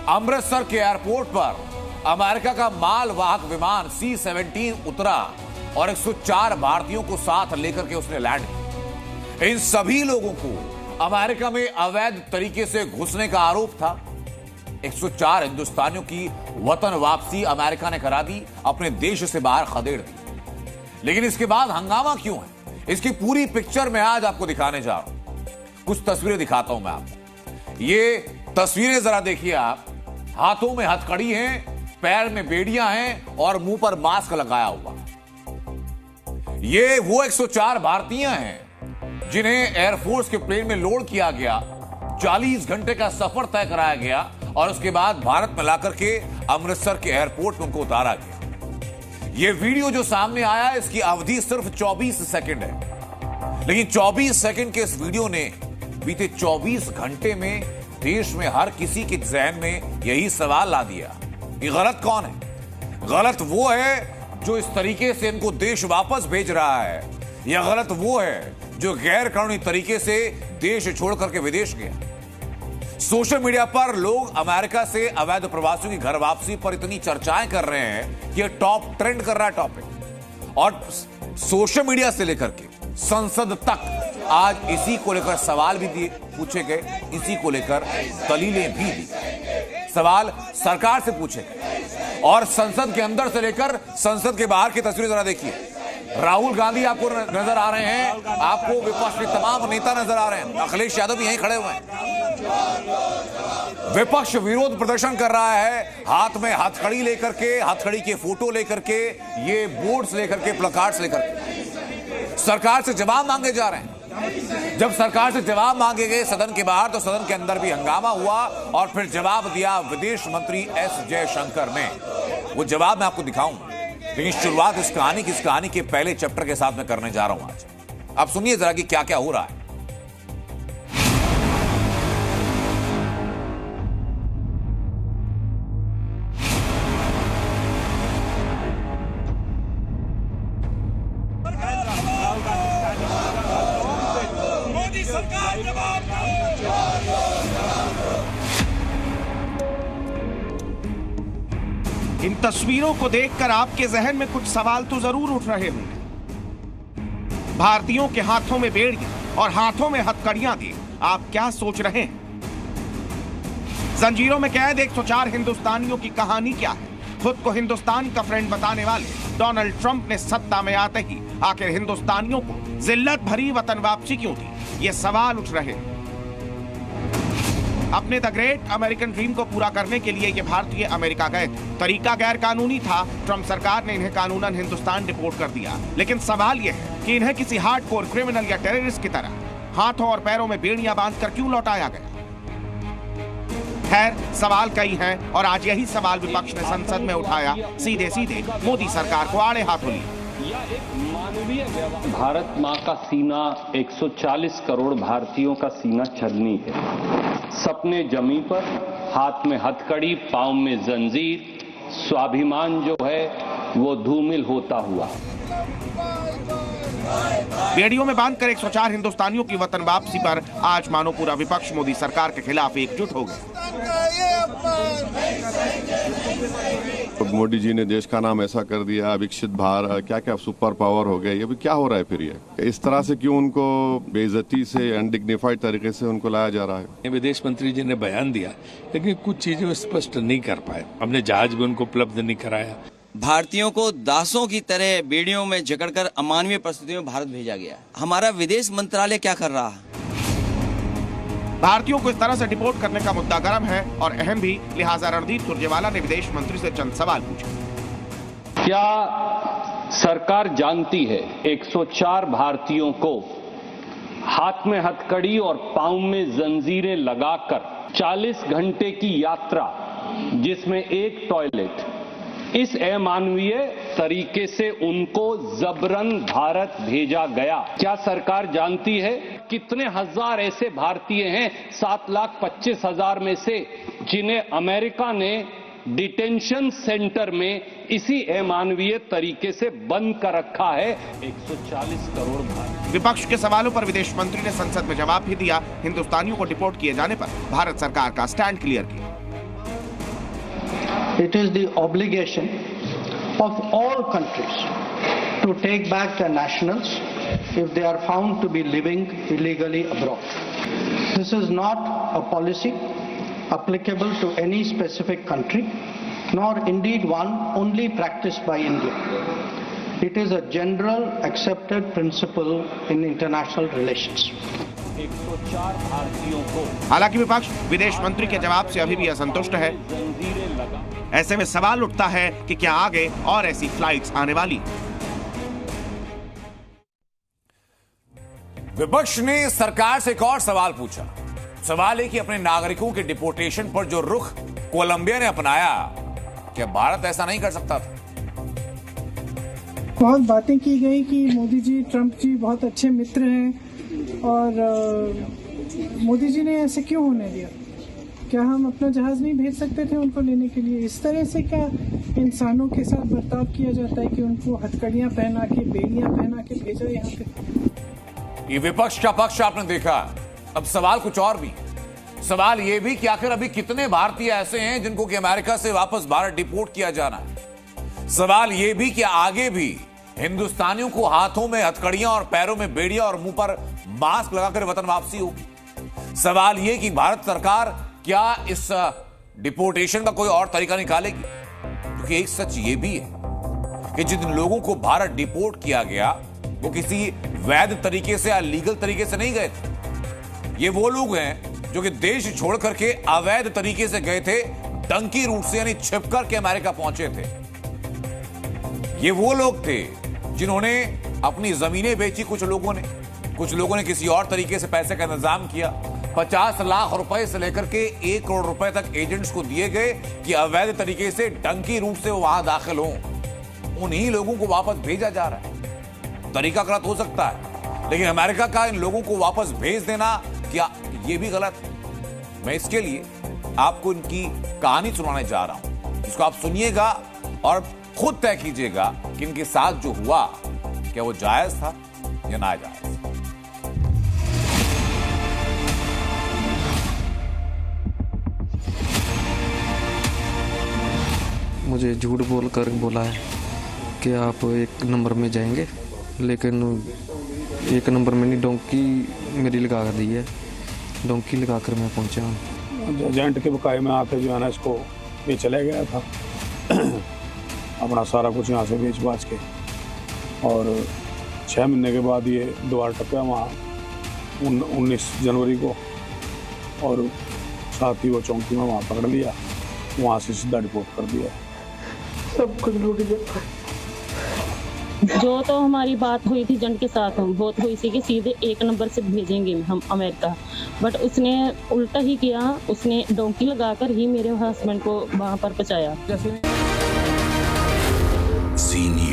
अमृतसर के एयरपोर्ट पर अमेरिका का मालवाहक विमान C-17 उतरा और 104 भारतीयों को साथ लेकर के उसने लैंड किया। इन सभी लोगों को अमेरिका में अवैध तरीके से घुसने का आरोप था। 104 हिंदुस्तानियों की वतन वापसी अमेरिका ने करा दी, अपने देश से बाहर खदेड़ दी। लेकिन इसके बाद हंगामा क्यों है, इसकी पूरी पिक्चर मैं आज आपको दिखाने जा रहा हूं। कुछ तस्वीरें दिखाता हूं मैं आपको। ये तस्वीरें जरा देखिए आप। हाथों में हथकड़ी है, पैर में बेड़ियां हैं और मुंह पर मास्क लगाया हुआ। ये वो 104 भारतीय हैं जिन्हें एयरफोर्स के प्लेन में लोड किया गया, 40 घंटे का सफर तय कराया गया और उसके बाद भारत में लाकर के अमृतसर के एयरपोर्ट में उनको उतारा गया। ये वीडियो जो सामने आया, इसकी अवधि सिर्फ 24 सेकंड है, लेकिन 24 सेकंड के इस वीडियो ने बीते 24 घंटे में देश में हर किसी के जहन में यही सवाल ला दिया कि गलत कौन है। गलत वो है जो इस तरीके से इनको देश वापस भेज रहा है, या गलत वो है जो गैर कानूनी तरीके से देश छोड़ करके विदेश गया। सोशल मीडिया पर लोग अमेरिका से अवैध प्रवासियों की घर वापसी पर इतनी चर्चाएं कर रहे हैं कि यह टॉप ट्रेंड कर रहा है टॉपिक। और सोशल मीडिया से लेकर के संसद तक आज इसी को लेकर सवाल भी पूछे गए, इसी को लेकर दलीलें भी दी। सवाल सरकार से पूछे गए और संसद के अंदर से लेकर संसद के बाहर की तस्वीरें जरा देखिए। राहुल गांधी आपको नजर आ रहे हैं, आपको विपक्ष के तमाम नेता नजर आ रहे हैं, अखिलेश यादव भी यहीं खड़े हुए हैं। विपक्ष विरोध प्रदर्शन कर रहा है, हाथ में हथकड़ी लेकर के, हथकड़ी के फोटो लेकर के, ये बोर्ड्स लेकर के, प्लकार्ड्स लेकर के सरकार से जवाब मांगे जा रहे हैं। जब सरकार से जवाब मांगे गए सदन के बाहर, तो सदन के अंदर भी हंगामा हुआ और फिर जवाब दिया विदेश मंत्री एस जयशंकर ने। वो जवाब मैं आपको दिखाऊंगा, लेकिन शुरुआत इस कहानी के पहले चैप्टर के साथ मैं करने जा रहा हूं आज। आप सुनिए जरा कि क्या क्या हो रहा है। इन तस्वीरों को देखकर आपके जहन में कुछ सवाल तो जरूर उठ रहे होंगे। भारतीयों के हाथों में बेड़ियां और हाथों में हथकड़ियां दी, आप क्या सोच रहे हैं? जंजीरों में कैद 104 हिंदुस्तानियों की कहानी क्या है? खुद को हिंदुस्तान का फ्रेंड बताने वाले डोनाल्ड ट्रंप ने सत्ता में आते ही आखिर हिंदुस्तानियों को जिल्लत भरी वतन वापसी क्यों दी? ये सवाल उठ रहे हैं। अपने द ग्रेट अमेरिकन ड्रीम को पूरा करने के लिए ये भारतीय अमेरिका गए थे। तरीका गैर कानूनी था, ट्रंप सरकार ने इन्हें कानूनन हिंदुस्तान डिपोर्ट कर दिया। लेकिन सवाल यह है कि इन्हें किसी हार्डकोर क्रिमिनल या टेररिस्ट की तरह हाथों और पैरों में बेड़ियां बांधकर क्यों लौटाया गया? खैर, सवाल कई हैं और आज यही सवाल विपक्ष ने संसद में उठाया, सीधे सीधे मोदी सरकार को आड़े हाथों लिया। भारत माँ का सीना 140 करोड़ भारतीयों का सीना छलनी है। सपने जमी पर, हाथ में हथकड़ी, पांव में जंजीर, स्वाभिमान जो है वो धूमिल होता हुआ। बेड़ियों में बांधकर 104 हिंदुस्तानियों की वतन वापसी पर आज मानो पूरा विपक्ष मोदी सरकार के खिलाफ एकजुट हो गया। मोदी जी ने देश का नाम ऐसा कर दिया, विकसित भारत, क्या क्या सुपर पावर हो गए। ये भी क्या हो रहा है फिर? ये इस तरह से क्यों उनको बेइज्जती से, अनडिग्निफाइड तरीके से उनको लाया जा रहा है? विदेश मंत्री जी ने बयान दिया, लेकिन कुछ चीजें स्पष्ट नहीं कर पाए। हमने जहाज भी उनको उपलब्ध नहीं कराया। भारतीयों को दासों की तरह बेड़ियों में जकड़कर अमानवीय परिस्थितियों में भारत भेजा गया। हमारा विदेश मंत्रालय क्या कर रहा है? भारतीयों को इस तरह से डिपोर्ट करने का मुद्दा गर्म है और अहम भी, लिहाजा रणदीप सुरजेवाला ने विदेश मंत्री से चंद सवाल पूछे। क्या सरकार जानती है 104 भारतीयों को हाथ में हथकड़ी और पांव में जंजीरें लगाकर 40 घंटे की यात्रा, जिसमें एक टॉयलेट, इस अमानवीय तरीके से उनको जबरन भारत भेजा गया? क्या सरकार जानती है कितने हजार ऐसे भारतीय हैं 7,25,000 में से जिन्हें अमेरिका ने डिटेंशन सेंटर में इसी अमानवीय तरीके से बंद कर रखा है? 140 करोड़ भारतीय। विपक्ष के सवालों पर विदेश मंत्री ने संसद में जवाब भी दिया। हिंदुस्तानियों को डिपोर्ट किए जाने पर भारत सरकार का स्टैंड क्लियर किया। It is the obligation of all countries to take back their nationals if they are found to be living illegally abroad. This is not a policy applicable to any specific country, nor indeed one only practiced by India. It is a general accepted principle in international relations. 104 भारतीयों को हालांकि विपक्ष विदेश मंत्री के जवाब से अभी भी असंतुष्ट है। जंजीरें लगा ऐसे में सवाल उठता है कि क्या आगे और ऐसी फ्लाइट्स आने वाली? विपक्ष ने सरकार से एक और सवाल पूछा। सवाल है कि अपने नागरिकों के डिपोर्टेशन पर जो रुख कोलंबिया ने अपनाया, क्या भारत ऐसा नहीं कर सकता था? बहुत बातें की गई कि मोदी जी, ट्रंप जी बहुत अच्छे मित्र हैं और मोदी जी ने ऐसे क्यों होने दिया? क्या हम अपना जहाज नहीं भेज सकते थे उनको लेने के लिए? इस तरह से क्या इंसानों के साथ बर्ताव किया जाता है कि उनको हथकड़ियां पहना के, बेड़ियां पहना के भेजा यहाँ पे? ये विपक्ष का पक्ष आपने देखा। अब सवाल कुछ और भी। सवाल यह भी कि आखिर अभी कितने भारतीय ऐसे हैं जिनको कि अमेरिका से वापस भारत डिपोर्ट किया जाना है। सवाल यह भी कि आगे भी हिंदुस्तानियों को हाथों में हथकड़ियां और पैरों में बेड़ियां और मुंह पर मास्क लगाकर वतन वापसी होगी। सवाल यह कि भारत सरकार क्या इस डिपोर्टेशन का कोई और तरीका निकालेगी? क्योंकि एक सच यह भी है कि जिन लोगों को भारत डिपोर्ट किया गया वो किसी वैध तरीके से या लीगल तरीके से नहीं गए थे। ये वो लोग हैं जो कि देश छोड़ करके अवैध तरीके से गए थे, डंकी रूट से, यानी छिप करके अमेरिका पहुंचे थे। ये वो लोग थे जिन्होंने अपनी जमीनें बेची, कुछ लोगों ने किसी और तरीके से पैसे का इंतजाम किया। 50 लाख रुपए से लेकर के 1 करोड़ रुपए तक एजेंट्स को दिए गए कि अवैध तरीके से डंकी रूट से वो वहां दाखिल हों। उन्हीं लोगों को वापस भेजा जा रहा है। तरीका गलत हो सकता है, लेकिन अमेरिका का इन लोगों को वापस भेज देना क्या ये भी गलत है? मैं इसके लिए आपको इनकी कहानी सुनाने जा रहा हूं। इसको आप सुनिएगा और खुद तय कीजिएगा कि इनके साथ जो हुआ क्या वो जायज था या नाजायज। मुझे झूठ बोलकर बोला है कि आप 1 नंबर में जाएंगे, लेकिन 1 नंबर में नहीं, डोंकी मेरी लगा कर दी है। डोंकी लगा कर मैं पहुंचा हूँ। एजेंट के बकाये में आके जो है ना, इसको ये चले गया था अपना सारा कुछ यहाँ से बेच बाच के, और 6 महीने के बाद ये दोबारा टपका वहाँ 19 जनवरी को, और साथ ही वो चौकी में वहाँ पकड़ लिया, वहाँ से सीधा रिपोर्ट कर दिया। सब कुछ लूट गया। जो तो हमारी बात हुई थी एजेंट के साथ, हम बहुत हुई थी कि सीधे 1 नंबर से भेजेंगे हम अमेरिका, बट उसने उल्टा ही किया। उसने डोंकी लगाकर ही मेरे हस्बैंड को वहां पर पहुंचाया। सीनियर